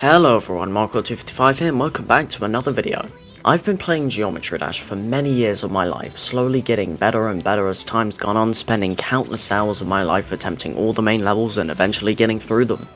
Hello everyone, MrKoolTrix here and welcome back to another video. I've been playing Geometry Dash for many years of my life, slowly getting better and better as time's gone on, spending countless hours of my life attempting all the main levels and eventually getting through them.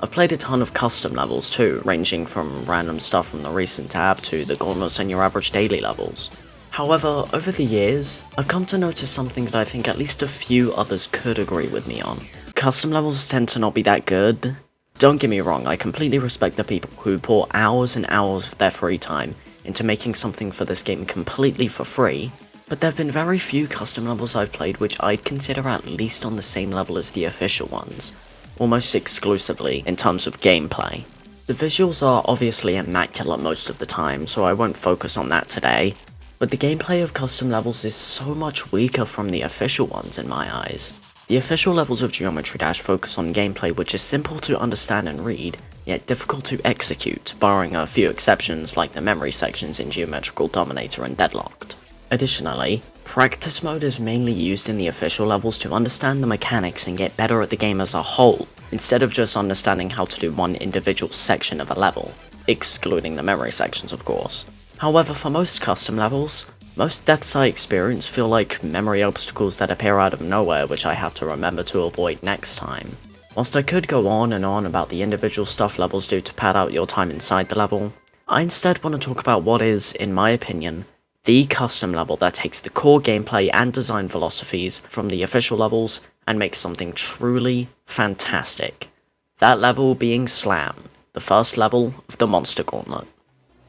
I've played a ton of custom levels too, ranging from random stuff from the recent tab to the gauntlets and your average daily levels. However, over the years, I've come to notice something that I think at least a few others could agree with me on. Custom levels tend to not be that good. Don't get me wrong, I completely respect the people who pour hours and hours of their free time into making something for this game completely for free, but there have been very few custom levels I've played which I'd consider at least on the same level as the official ones, almost exclusively in terms of gameplay. The visuals are obviously immaculate most of the time, so I won't focus on that today, but the gameplay of custom levels is so much weaker from the official ones in my eyes. The official levels of Geometry Dash focus on gameplay which is simple to understand and read, yet difficult to execute, barring a few exceptions like the memory sections in Geometrical Dominator and Deadlocked. Additionally, practice mode is mainly used in the official levels to understand the mechanics and get better at the game as a whole, instead of just understanding how to do one individual section of a level, excluding the memory sections of course. However, for most custom levels, most deaths I experience feel like memory obstacles that appear out of nowhere which I have to remember to avoid next time. Whilst I could go on and on about the individual stuff levels do to pad out your time inside the level, I instead want to talk about what is, in my opinion, the custom level that takes the core gameplay and design philosophies from the official levels and makes something truly fantastic. That level being Slam, the first level of the Monster Gauntlet.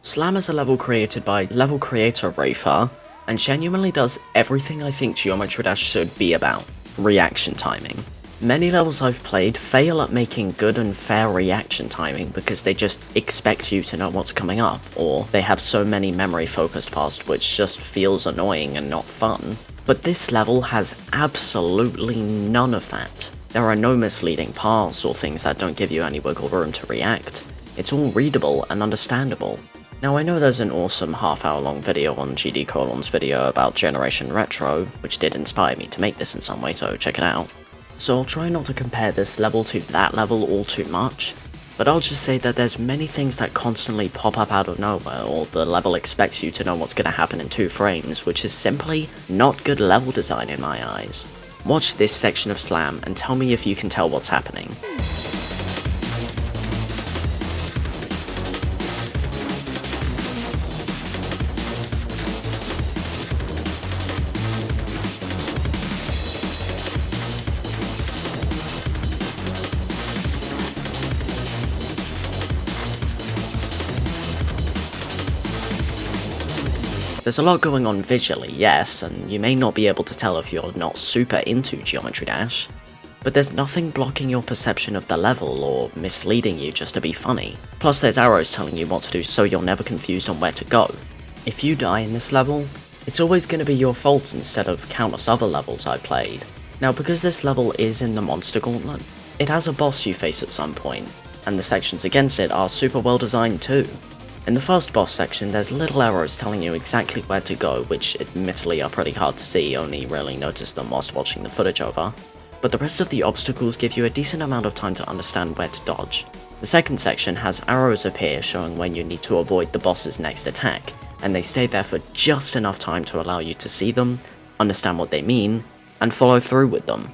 Slam is a level created by level creator Rafer, and genuinely does everything I think Geometry Dash should be about: reaction timing. Many levels I've played fail at making good and fair reaction timing because they just expect you to know what's coming up, or they have so many memory focused parts which just feels annoying and not fun. But this level has absolutely none of that. There are no misleading paths or things that don't give you any wiggle room to react. It's all readable and understandable. Now I know there's an awesome half-hour long video on GD:'s video about Generation Retro, which did inspire me to make this in some way, so check it out. So I'll try not to compare this level to that level all too much, but I'll just say that there's many things that constantly pop up out of nowhere, or the level expects you to know what's going to happen in 2 frames, which is simply not good level design in my eyes. Watch this section of Slam and tell me if you can tell what's happening. There's a lot going on visually, yes, and you may not be able to tell if you're not super into Geometry Dash, but there's nothing blocking your perception of the level or misleading you just to be funny. Plus there's arrows telling you what to do so you're never confused on where to go. If you die in this level, it's always going to be your fault instead of countless other levels I've played. Now because this level is in the Monster Gauntlet, it has a boss you face at some point, and the sections against it are super well designed too. In the first boss section, there's little arrows telling you exactly where to go, which admittedly are pretty hard to see, only rarely notice them whilst watching the footage over, but the rest of the obstacles give you a decent amount of time to understand where to dodge. The second section has arrows appear showing when you need to avoid the boss's next attack, and they stay there for just enough time to allow you to see them, understand what they mean, and follow through with them.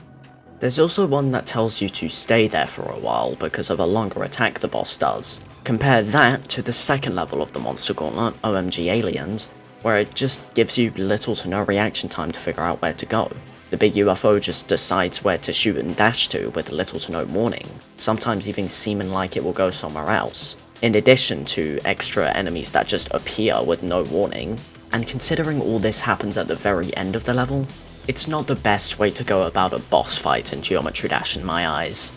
There's also one that tells you to stay there for a while because of a longer attack the boss does. Compare that to the second level of the Monster Gauntlet, OMG Aliens, where it just gives you little to no reaction time to figure out where to go. The big UFO just decides where to shoot and dash to with little to no warning, sometimes even seeming like it will go somewhere else, in addition to extra enemies that just appear with no warning. And considering all this happens at the very end of the level, it's not the best way to go about a boss fight in Geometry Dash in my eyes.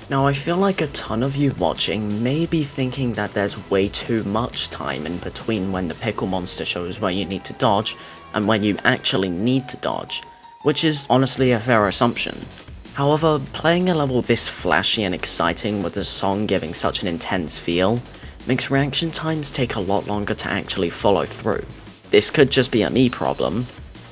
Now I feel like a ton of you watching may be thinking that there's way too much time in between when the pickle monster shows where you need to dodge and when you actually need to dodge, which is honestly a fair assumption. However, playing a level this flashy and exciting with the song giving such an intense feel makes reaction times take a lot longer to actually follow through. This could just be a me problem,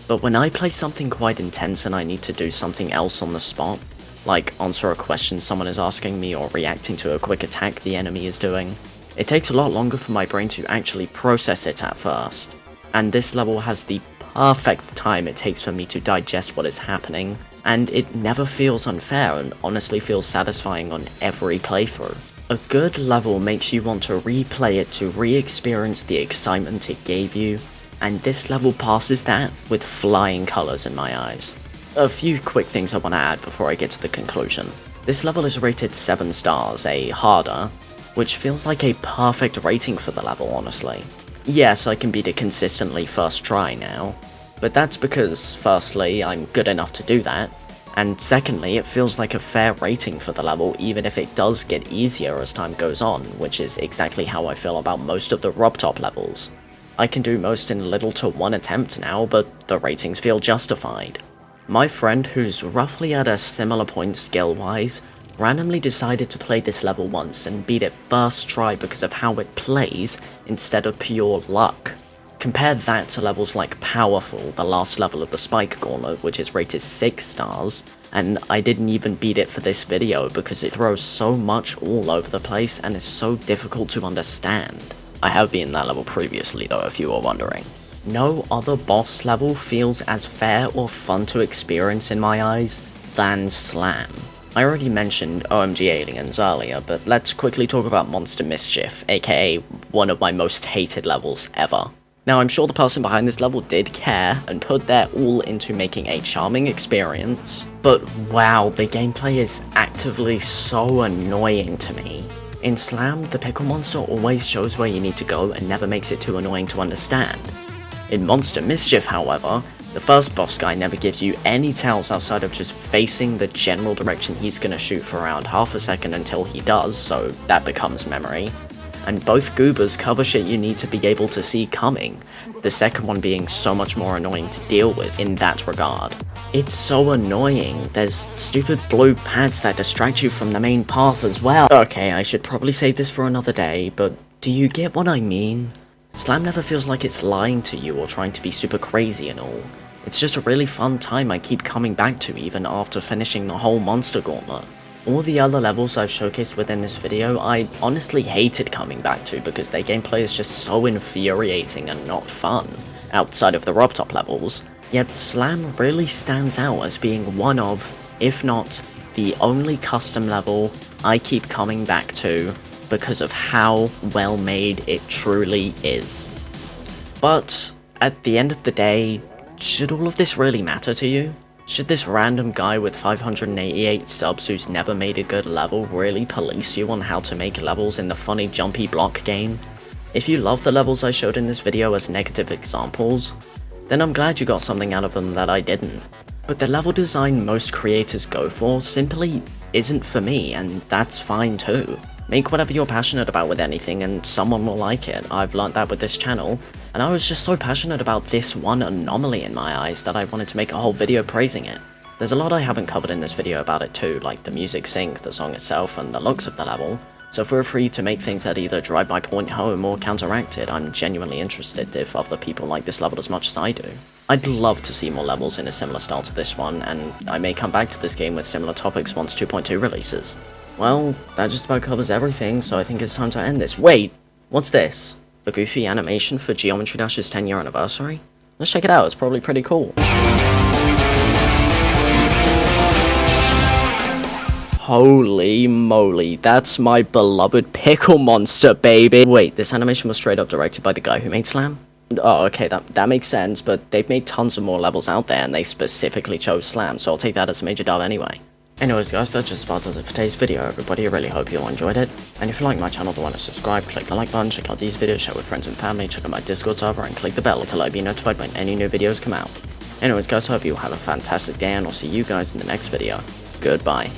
but when I play something quite intense and I need to do something else on the spot, like answer a question someone is asking me or reacting to a quick attack the enemy is doing, It takes a lot longer for my brain to actually process it at first, and this level has the perfect time it takes for me to digest what is happening, and it never feels unfair and honestly feels satisfying on every playthrough. A good level makes you want to replay it to re-experience the excitement it gave you, and this level passes that with flying colours in my eyes. A few quick things I want to add before I get to the conclusion. This level is rated 7 stars, a harder, which feels like a perfect rating for the level, honestly. Yes, I can beat it consistently first try now, but that's because, firstly, I'm good enough to do that, and secondly, it feels like a fair rating for the level even if it does get easier as time goes on, which is exactly how I feel about most of the RobTop levels. I can do most in little to one attempt now, but the ratings feel justified. My friend, who's roughly at a similar point skill-wise, randomly decided to play this level once and beat it first try because of how it plays instead of pure luck. Compare that to levels like Powerful, the last level of the Spike Gauntlet, which is rated 6 stars, and I didn't even beat it for this video because it throws so much all over the place and is so difficult to understand. I have beaten that level previously though, if you were wondering. No other boss level feels as fair or fun to experience in my eyes than Slam. I already mentioned OMG Aliens earlier, but let's quickly talk about Monster Mischief, aka one of my most hated levels ever. Now, I'm sure the person behind this level did care and put their all into making a charming experience, but wow, the gameplay is actively so annoying to me. In Slam, the pickle monster always shows where you need to go and never makes it too annoying to understand. In Monster Mischief, however, the first boss guy never gives you any tells outside of just facing the general direction he's gonna shoot for around half a second until he does, so that becomes memory. And both goobers cover shit you need to be able to see coming, the second one being so much more annoying to deal with in that regard. It's so annoying, there's stupid blue pads that distract you from the main path as well. Okay, I should probably save this for another day, but do you get what I mean? Slam never feels like it's lying to you or trying to be super crazy and all. It's just a really fun time I keep coming back to even after finishing the whole monster gauntlet. All the other levels I've showcased within this video, I honestly hated coming back to because their gameplay is just so infuriating and not fun, outside of the RobTop levels, yet Slam really stands out as being one of, if not, the only custom level I keep coming back to because of how well made it truly is. But, at the end of the day, should all of this really matter to you? Should this random guy with 588 subs who's never made a good level really police you on how to make levels in the funny jumpy block game? If you love the levels I showed in this video as negative examples, then I'm glad you got something out of them that I didn't. But the level design most creators go for simply isn't for me, and that's fine too. Make whatever you're passionate about with anything and someone will like it. I've learnt that with this channel, and I was just so passionate about this one anomaly in my eyes that I wanted to make a whole video praising it. There's a lot I haven't covered in this video about it too, like the music sync, the song itself, and the looks of the level, so feel free to make things that either drive my point home or counteract it. I'm genuinely interested if other people like this level as much as I do. I'd love to see more levels in a similar style to this one, and I may come back to this game with similar topics once 2.2 releases. Well, that just about covers everything, so I think it's time to end this. Wait, what's this? A goofy animation for Geometry Dash's 10-year anniversary? Let's check it out, it's probably pretty cool. Holy moly, that's my beloved pickle monster, baby! Wait, this animation was straight up directed by the guy who made Slam? Oh, okay, that makes sense, but they've made tons of more levels out there, and they specifically chose Slam, so I'll take that as a major dub anyway. Anyways guys, that just about does it for today's video, everybody. I really hope you all enjoyed it. And if you like my channel and want to subscribe, click the like button, check out these videos, share with friends and family, check out my Discord server, and click the bell until I be notified when any new videos come out. Anyways guys, I hope you all have a fantastic day, and I'll see you guys in the next video. Goodbye.